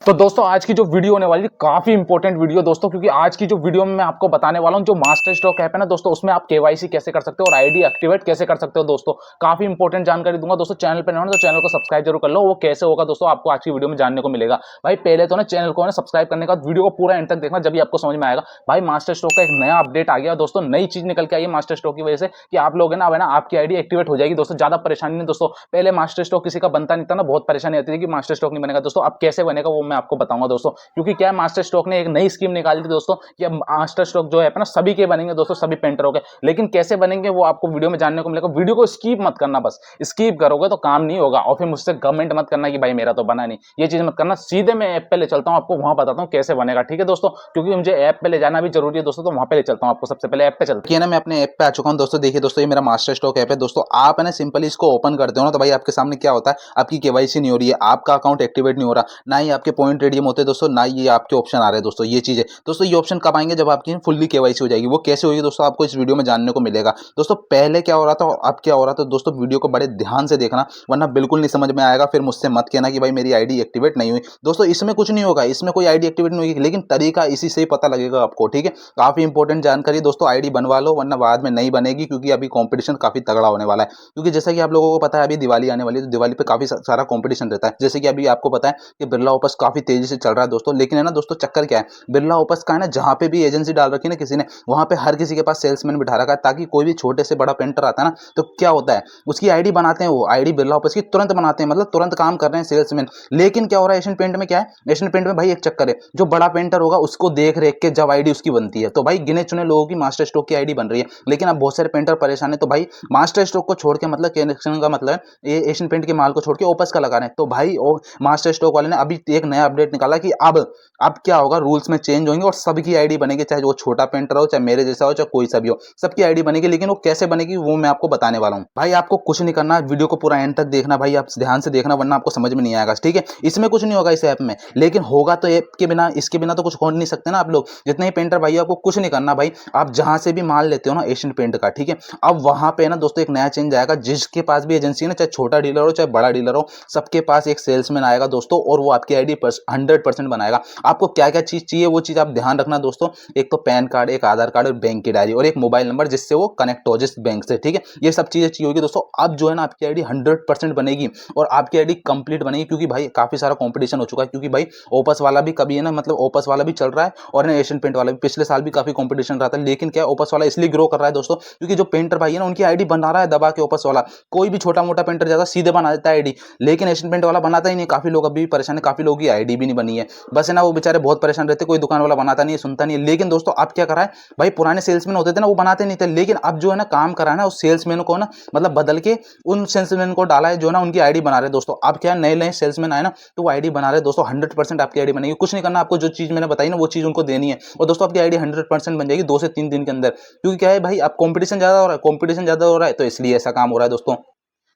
तो दोस्तों आज की जो वीडियो होने वाली है काफी इंपॉर्टेंट वीडियो दोस्तों, क्योंकि आज की जो वीडियो में मैं आपको बताने वाला हूं जो मास्टर स्ट्रोक ऐप है ना दोस्तों, उसमें आप केवाईसी कैसे कर सकते हो और आईडी एक्टिवेट कैसे कर सकते हो दोस्तों। काफी इंपॉर्टेंट जानकारी दूंगा दोस्तों। चैनल पर नए हो ना तो चैनल को सब्सक्राइब जरूर कर लो। वो कैसे होगा दोस्तों आपको आज की वीडियो में जानने को मिलेगा। भाई पहले तो ना चैनल को सब्सक्राइब करने का वीडियो को पूरा एंड तक देखना, जब आपको समझ में आएगा। भाई मास्टर स्ट्रोक का एक नया अपडेट आ गया दोस्तों, नई चीज निकल के आई है मास्टर स्ट्रोक की वजह से कि आप लोग है ना आपकी आईडी एक्टिवेट हो जाएगी दोस्तों। ज्यादा परेशानी नहीं दोस्तों। पहले मास्टर स्ट्रोक किसी का बनता नहीं था ना, बहुत परेशानी आती थी कि मास्टर स्ट्रोक नहीं बनेगा दोस्तों। अब कैसे बनेगा वो मैं आपको बताऊंगा दोस्तों, क्योंकि क्या है मास्टर स्ट्रोक ने एक नई स्कीम निकाली थी दोस्तों कि अब मास्टर स्ट्रोक जो है ना सभी के बनेंगे दोस्तों, सभी पेंटरों के। लेकिन कैसे बनेंगे वो आपको वीडियो में जानने को मिलेगा। वीडियो को स्किप मत करना, बस स्किप करोगे तो काम नहीं होगा। और फिर मुझसे कमेंट मत करना कि भाई मेरा तो बना नहीं, ये चीज मत करना। सीधे मैं ऐप पे ले चलता हूं आपको, वहां बताता हूं कैसे बनेगा, ठीक है दोस्तों। क्योंकि मुझे ऐप पे ले जाना भी जरूरी है दोस्तों, तो वहां पे ले चलता हूं आपको। सबसे पहले ऐप पे चलते हैं ना, मैं अपने ऐप पे आ चुका हूं दोस्तों। देखिए दोस्तों ये मेरा मास्टर स्ट्रोक ऐप है दोस्तों। आप है ना सिंपली इसको ओपन करते हो ना तो भाई आपके सामने क्या होता है, आपकी केवाईसी नहीं हो रही है, आपका अकाउंट एक्टिवेट नहीं हो रहा, ना ही आपके पॉइंट रिडीम होते दोस्तों, ना ही आपके ऑप्शन आ रहे हैं दोस्तों। ये चीज है दोस्तों। ये ऑप्शन कब आएंगे, जब आपकी फुल्ली केवाईसी हो जाएगी। वो कैसे होगी दोस्तों आपको इस वीडियो में जानने को मिलेगा दोस्तों। पहले क्या हो रहा था और अब क्या हो रहा था दोस्तों, वीडियो को बड़े ध्यान से देखना, वरना बिल्कुल नहीं समझ में आएगा। फिर मुझसे मत कहना कि भाई मेरी आईडी एक्टिवेट नहीं हुई दोस्तों। इसमें कुछ नहीं होगा, इसमें कोई आईडी एक्टिवेट नहीं होगी, लेकिन तरीका इसी से ही पता लगेगा आपको, ठीक है। काफी इंपॉर्टेंट जानकारी दोस्तों। आईडी बनवा लो वरना बाद में नहीं बनेगी, क्योंकि अभी कंपटीशन काफी तगड़ा होने वाला है। क्योंकि जैसा कि आप लोगों को पता है अभी दिवाली आने वाली है, तो दिवाली पे काफी सारा कंपटीशन रहता है। जैसे कि अभी आपको पता है कि बिरला ओपस काफी तेजी से चल रहा है दोस्तों। लेकिन है ना दोस्तों चक्कर क्या है, बिरला ओपस का है ना जहां पे भी एजेंसी डाल रखी है ना किसी ने, वहां पे हर किसी के पास सेल्समैन बिठा रखा है, ताकि कोई भी छोटे से बड़ा पेंटर आता है ना तो क्या होता है उसकी आईडी बनाते हैं, वो आईडी बिरला ओपस की तुरंत बनाते हैं, मतलब तुरंत काम कर रहे हैं सेल्समैन। लेकिन क्या हो रहा है एशियन पेंट में, क्या है एशियन पेंट में भाई एक चक्कर है, जो बड़ा पेंटर होगा उसको देख रेख के जब आईडी उसकी बनती है तो भाई गिने चुने लोगों की मास्टर स्ट्रोक की आईडी बन रही है। लेकिन अब बहुत सारे पेंटर परेशान है, तो भाई मास्टर स्ट्रोक को छोड़ के, मतलब कनेक्शन का मतलब ये एशियन पेंट के माल को छोड़ के ओपस का लगा रहे हैं। तो भाई मास्टर स्ट्रोक वाले ने अभी एक नया अपडेट निकाला कि अब क्या होगा, रूल्स में चेंज होंगे और सबकी आईडी बनेगी, चाहे वो छोटा पेंटर हो, चाहे मेरे जैसा हो, चाहे कोई सा भी हो, सबकी आईडी बनेगी। लेकिन वो कैसे बनेगी वो मैं आपको बताने वाला हूं। भाई आपको कुछ नहीं करना, वीडियो को पूरा एंड तक देखना भाई, आप ध्यान से देखना वरना आपको समझ में नहीं आएगा, ठीक है। इसमें कुछ नहीं होगा इस ऐप में, लेकिन होगा तो ऐप के बिना, इसके बिना तो कुछ हो नहीं सकते ना आप लोग। जितने ही पेंटर भाई आपको कुछ नहीं करना भाई, आप जहां से भी माल लेते हो ना एशियन पेंट का, ठीक है, अब वहां पे ना दोस्तों एक नया चेंज आएगा। जिसके पास भी एजेंसी है ना, चाहे छोटा डीलर हो चाहे बड़ा डीलर हो, सबके पास एक सेल्समैन आएगा दोस्तों, और वो आपकी आईडी 100% बनाएगा। आपको क्या क्या चीज चाहिए वो चीज आप ध्यान रखना दोस्तों। एक तो पैन कार्ड, एक आधार कार्ड और बैंक की डायरी और एक मोबाइल नंबर जिससे वो कनेक्ट हो जिस बैंक से, ठीक है। ये सब चीजें चाहिए होगी दोस्तों। अब जो है ना आपकी आईडी 100% बनेगी और आपकी आईडी कंप्लीट बनेगी, क्योंकि भाई काफी सारा कंपटीशन हो चुका है। क्योंकि भाई ओपस वाला भी कभी है ना, मतलब ओपस वाला भी चल रहा है और ना एशियन पेंट वाला भी, पिछले साल भी काफी कंपटीशन रहा था। लेकिन क्या ओपस वाला इसलिए ग्रो कर रहा है दोस्तों, क्योंकि जो पेंटर भाई है ना उनकी आईडी बना रहा है दबा के ओपस वाला। कोई भी छोटा मोटा पेंटर ज्यादा सीधे बना देता है आईडी, लेकिन एशियन पेंट वाला बनाता ही नहीं। काफी लोग अभी भी परेशान है, काफी लोगों की आईडी भी नहीं बनी है। बस है ना वो बेचारे बहुत परेशान रहते, कोई दुकान वाला बनाता नहीं है, सुनता नहीं है। लेकिन दोस्तों अब क्या करा है भाई, पुराने सेल्समैन होते थे ना वो बनाते नहीं थे, लेकिन अब जो है ना काम करा है ना उस सेल्समैन को ना, मतलब बदल के उन सेल्समैन को डाला है जो ना उनकी आईडी बना रहे हैं दोस्तों। अब क्या नए नए सेल्समैन आए ना तो वो आईडी बना रहे हैं दोस्तों। 100% आपकी आईडी बनेगी, कुछ नहीं करना आपको। जो चीज मैंने बताई ना वो चीज उनको देनी है और दोस्तों आपकी आईडी 100% बन जाएगी 2 से 3 दिन के अंदर। क्योंकि क्या है भाई अब कंपटीशन ज्यादा हो रहा है, कंपटीशन ज्यादा हो रहा है तो इसलिए ऐसा काम हो रहा है दोस्तों।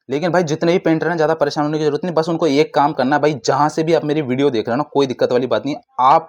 लेकिन भाई जितने भी पेंटर हैं ज्यादा परेशान होने की जरूरत नहीं, बस उनको एक काम करना है भाई, जहां से भी आप मेरी वीडियो देख रहे हो ना, कोई दिक्कत वाली बात नहीं, आप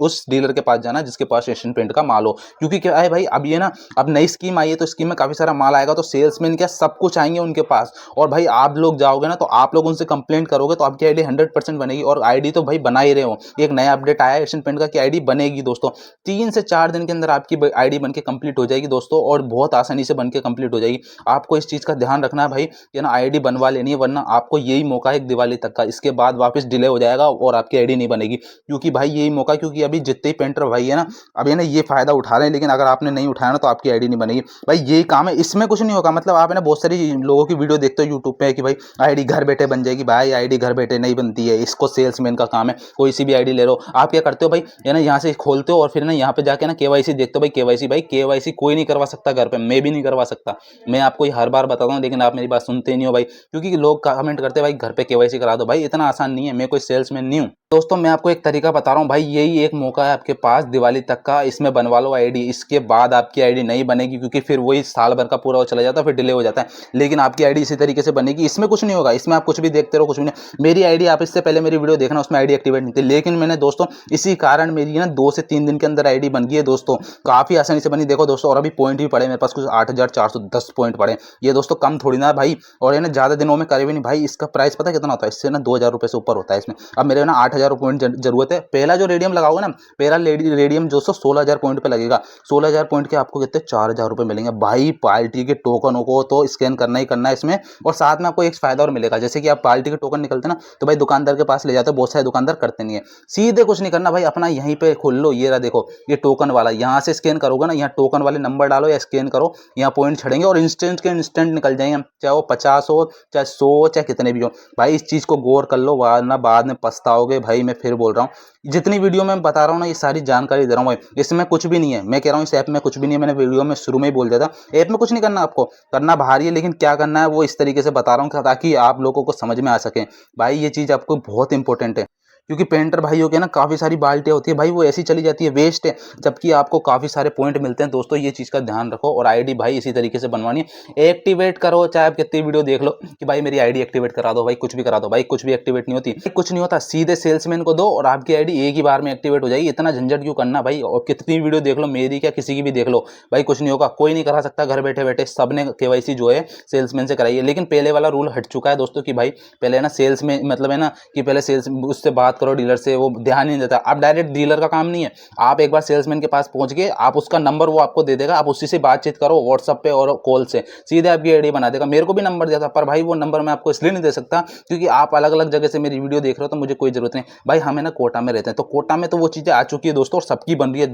उस डीलर के पास जाना जिसके पास एशियन पेंट का माल हो। क्योंकि क्या है भाई अब ये ना अब नई स्कीम आई है, तो स्कीम में काफी सारा माल आएगा, तो सेल्समैन क्या सब कुछ आएंगे उनके पास। और भाई आप लोग जाओगे ना तो आप लोग उनसे कंप्लेंट करोगे तो आपकी आईडी 100% बनेगी। और आईडी तो भाई बना ही रहे हो, एक नया अपडेट आया है एशियन पेंट का कि आईडी बनेगी दोस्तों। 3 से 4 दिन के अंदर आपकी आईडी बन के कंप्लीट हो जाएगी दोस्तों, और बहुत आसानी से बन के कंप्लीट हो जाएगी। आपको इस चीज का ध्यान रखना है भाई कि ना आईडी बनवा नहीं है, वरना आपको यही मौका है दिवाली तक का, इसके बाद वापस डिले हो जाएगा और आपकी आईडी नहीं बनेगी। क्योंकि भाई यही मौका, क्योंकि अभी जितने ही पेंटर भाई है ना अभी ना ये फायदा उठा रहे हैं, लेकिन अगर आपने नहीं उठाया ना तो आपकी आईडी नहीं बनेगी। भाई यही काम है, इसमें कुछ नहीं होगा। मतलब आप है ना बहुत सारी लोगों की वीडियो देखते हो यूट्यूब पे कि भाई आईडी घर बैठे बन जाएगी। भाई आईडी घर बैठे नहीं बनती है, इसको सेल्समैन का काम है। कोई सी भी आईडी ले लो, आप क्या करते हो भाई है ना, यहाँ से खोलते हो और फिर ना यहाँ पे जाके ना केवाईसी देखते हो। भाई केवाईसी कोई नहीं करवा सकता घर पे, मैं भी नहीं करवा सकता। मैं आपको हर बार बताता हूँ, लेकिन आप मेरी बात सुनते नहीं हो भाई। क्योंकि लोग कमेंट करते हैं भाई घर पे केवाईसी करा दो। भाई इतना आसान नहीं है, मैं कोई सेल्समैन नहीं हूं दोस्तों। मैं आपको एक तरीका बता रहा हूं भाई, यही एक मौका है आपके पास दिवाली तक का, इसमें बनवा लो आईडी। इसके बाद आपकी आईडी नहीं बनेगी, क्योंकि फिर वही साल भर का पूरा वो चला जाता है, फिर डिले हो जाता है। लेकिन आपकी आईडी इसी तरीके से बनेगी, इसमें कुछ नहीं होगा। इसमें आप कुछ भी देखते रहो, कुछ भी नहीं। मेरी आईडी, आप इससे पहले मेरी वीडियो देखना, उसमें आईडी एक्टिवेट नहीं थी, लेकिन मैंने दोस्तों इसी कारण मेरी ना 2 से 3 दिन के अंदर आईडी बन गई है दोस्तों। काफी आसानी से बनी, देखो दोस्तों। और अभी पॉइंट भी पड़े मेरे पास, कुछ 8410 पॉइंट पड़े। ये दोस्तों कम थोड़ी ना भाई, और ये ना ज्यादा दिनों में करे भी नहीं भाई। इसका प्राइस पता कितना होता है, इससे ना 2000 रुपए से ऊपर होता है इसमें। अब मेरे ना 16,000 पॉइंट जरूरत है। पहला जो रेडियम लगाओगे ना, पहला रेडियम जो 16,000 पॉइंट पे लगेगा। 16,000 पॉइंट के आपको कितने 4,000 रुपये मिलेंगे भाई। पार्टी के टोकनों को तो स्कैन करना ही करना है इसमें, और साथ में आपको एक फायदा और मिलेगा, जैसे कि आप पार्टी के टोकन निकलते ना तो भाई दुकानदार के पास ले जाते हो, बहुत सारे दुकानदार करते नहीं है। सीधे कुछ नहीं करना भाई, अपना यहीं पे खोल लो, ये रहा देखो ये टोकन वाला, यहाँ से स्कैन करोगे ना, यहाँ टोकन वाले नंबर डालो या स्कैन करो, यहाँ पॉइंट छड़ेंगे और इंस्टेंट के इंस्टेंट निकल जाएंगे, चाहे वो 50 हो चाहे 100 हो चाहे कितने भी हो। भाई इस चीज़ को गौर कर लो, वरना बाद में पछताओगे भाई। मैं फिर बोल रहा हूँ, जितनी वीडियो में बता रहा हूँ ना ये सारी जानकारी दे रहा हूँ भाई, इसमें कुछ भी नहीं है। मैं कह रहा हूँ इस ऐप में कुछ भी नहीं है, मैंने वीडियो में शुरू में ही बोल दिया था, ऐप में कुछ नहीं करना, आपको करना बाहर ही है, लेकिन क्या करना है वो इस तरीके से बता रहा हूँ ताकि आप लोगों को समझ में आ सके। भाई ये चीज़ आपको बहुत इंपॉर्टेंट है, क्योंकि पेंटर भाइयों के ना काफ़ी सारी बाल्टियाँ होती है भाई, वो ऐसी चली जाती है, वेस्ट है, जबकि आपको काफ़ी सारे पॉइंट मिलते हैं। दोस्तों ये चीज़ का ध्यान रखो, और आईडी भाई इसी तरीके से बनवानी है, एक्टिवेट करो। चाहे आप कितनी वीडियो देख लो कि भाई मेरी आईडी एक्टिवेट करा दो, भाई कुछ भी करा दो, भाई कुछ भी एक्टिवेट नहीं होती, कुछ नहीं होता। सीधे सेल्समैन को दो और आपकी आईडी एक ही बार में एक्टिवेट हो जाएगी। इतना झंझट क्यों करना भाई। और कितनी वीडियो देख लो, मेरी क्या किसी की भी देख लो, भाई कुछ नहीं होगा, कोई नहीं करा सकता घर बैठे बैठे। सबने केवाईसी जो है सेल्समैन से कराई है, लेकिन पहले वाला रूल हट चुका है दोस्तों कि भाई पहले ना सेल्स में मतलब है ना कि पहले सेल्स उससे बात करो, डीलर से, वो ध्यान नहीं देता। अब डायरेक्ट डीलर का काम नहीं है, आप एक बार सेल्समैन के पास पहुंच गए, आप उसका नंबर वो आपको दे देगा, आप उसी से बातचीत करो व्हाट्सएप पे और कॉल से, सीधे आपकी आईडी बना देगा। मेरे को भी नंबर दिया था, पर भाई वो नंबर मैं आपको इसलिए नहीं दे सकता क्योंकि आप अलग अलग जगह से मेरी वीडियो देख रहे हो, तो मुझे कोई जरूरत नहीं। भाई हमें ना कोटा में रहते हैं, तो कोटा में तो वो चीज़ें आ चुकी है दोस्तों, और सबकी बन रही है,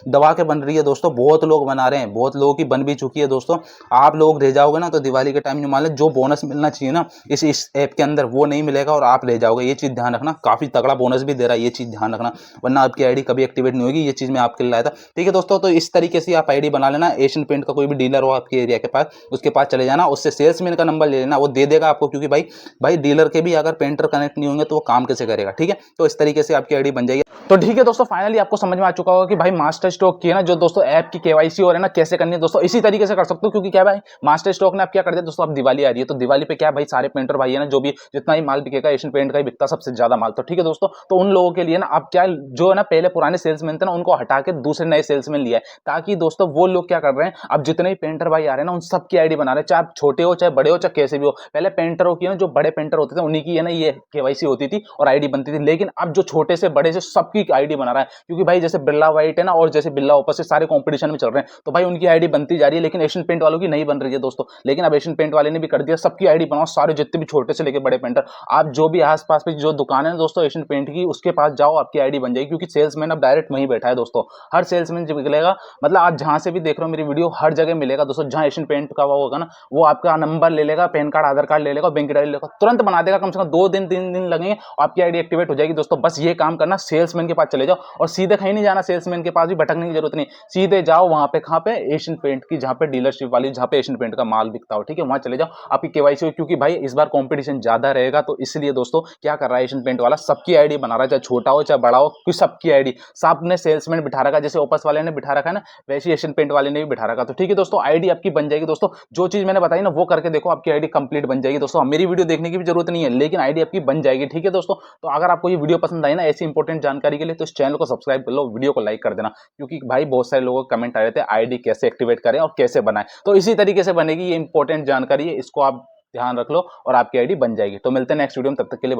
दबा के बन रही है दोस्तों, बहुत लोग बना रहे हैं, बहुत लोगों की बन भी चुकी है दोस्तों। आप लोग रह जाओगे ना तो दिवाली के टाइम मान लो जो बोनस मिलना चाहिए ना इस ऐप के अंदर वो नहीं मिलेगा, और आप रह जाओगे। ये चीज़ ध्यान रखना, काफ़ी तगड़ा बोनस भी दे रहा है, ये चीज़ ध्यान रखना, वरना आपकी आईडी कभी एक्टिवेट नहीं होगी। ये चीज़ मैं आपके लिए लाया था, ठीक है दोस्तों। तो इस तरीके से आप आईडी बना लेना। एशियन पेंट का कोई भी डीलर हो आपके एरिया के पास, उसके पास चले जाना, उससे सेल्समैन का नंबर ले लेना, वो दे देगा आपको, क्योंकि भाई डीलर के भी अगर पेंटर कनेक्ट नहीं होंगे तो वो काम कैसे करेगा, ठीक है। तो इस तरीके से आपकी आईडी बन जाएगी। तो ठीक है दोस्तों, फाइनली आपको समझ में आ चुका होगा कि भाई मास्टर स्ट्रोक की है ना जो दोस्तों ऐप की केवाईसी हो रहा है ना कैसे करनी है दोस्तों, इसी तरीके से कर सकते हो। क्योंकि क्या भाई मास्टर स्ट्रोक ने आप क्या कर दिया दोस्तों, अब दिवाली आ रही है, तो दिवाली पे क्या भाई सारे पेंटर भाई है ना जो भी जितना ही माल बिकेगा एशियन पेंट का ही बिकता सबसे ज्यादा माल, तो ठीक है दोस्तों। तो उन लोगों के लिए ना अब क्या जो है ना पहले पुराने सेल्समैन थे ना उनको हटा के दूसरे नए सेल्समैन लिया है, ताकि दोस्तों वो लोग क्या कर रहे हैं, अब जितने भी पेंटर भाई आ रहे हैं ना उन सबकी आईडी बना रहे हैं, चाहे छोटे हो चाहे बड़े हो चाहे कैसे भी हो। पहले पेंटरों की ना जो बड़े पेंटर होते थे उन्हीं की है ना ये केवाईसी होती थी और आईडी बनती थी, लेकिन अब जो छोटे से बड़े से सबकी आईडी बना रहा है, क्योंकि भाई जैसे बिरला व्हाइट है ना और जैसे बिरला ओपस से सारे कंपटीशन में चल रहे हैं, तो भाई उनकी आईडी बनती जा रही है, लेकिन एशियन पेंट वालों की नहीं बन रही है दोस्तों। लेकिन अब एशियन पेंट वाले ने भी कर दिया, सबकी आईडी बनाओ, सारे जितने भी छोटे से लेकर बड़े पेंटर, आप जो भी आसपास में जो दुकान है दोस्तों एशियन पेंट की उसके पास जाओ, आपकी आईडी बन जाएगी, क्योंकि सेल्समैन अब डायरेक्ट वहीं बैठा है दोस्तों। हर सेल्समैन जब निकलेगा, मतलब आप जहां से भी देख रहे हो मेरी वीडियो, हर जगह मिलेगा दोस्तों। जहां एशियन पेंट का वो होगा ना, वो आपका नंबर ले लेगा, पैन कार्ड आधार कार्ड ले लेगा, बैंक की डायरी लेगा, तुरंत बना देगा। कम से कम 2 दिन 3 दिन लगेंगे और आपकी आईडी एक्टिवेट हो जाएगी दोस्तों। बस ये काम करना, सेल्समैन के पास चले जाओ और सीधे कहीं नहीं जाना, सेल्समैन के पास भी भटकने की जरूरत नहीं, सीधे जाओ वहां पे, कहां पे, एशियन पेंट की, जहां पे डीलरशिप वाली, जहां पे एशियन पेंट का माल बिकता हो, ठीक है, वहां चले जाओ, आपकी केवाईसी हो। क्योंकि भाई इस बार कंपटीशन ज्यादा रहेगा, तो इसलिए दोस्तों क्या कर रहा है एशियन पेंट वाला, सबकी आईडी बना रहा है, चाहे छोटा हो चाहे बड़ा हो, क्योंकि सबकी आईडी सबने सेल्समैन बिठा रखा, जैसे ओपस वाले ने बिठा रखा है ना, वैसे एशियन पेंट वाले ने भी बिठा रखा। तो ठीक है दोस्तों, आईडी आपकी बन जाएगी दोस्तों। जो चीज मैंने बताई ना वो करके देखो, आपकी आईडी कंप्लीट बन जाएगी दोस्तों। मेरी वीडियो देखने की भी जरूरत नहीं है, लेकिन आईडी आपकी बन जाएगी, ठीक है दोस्तों। तो अगर आपको ये वीडियो पसंद आई ना ऐसी इंपॉर्टेंट जानकारी के लिए, तो इस चैनल को सब्सक्राइब कर लो, वीडियो को लाइक कर देना, क्योंकि भाई बहुत सारे लोगों के कमेंट आ रहे थे आईडी कैसे एक्टिवेट करें और कैसे बनाएं, तो इसी तरीके से बनेगी। ये इंपॉर्टेंट जानकारी है, इसको आप ध्यान रख लो और आपकी आईडी बन जाएगी। तो मिलते हैं नेक्स्ट वीडियो में, तब तक के लिए बाय।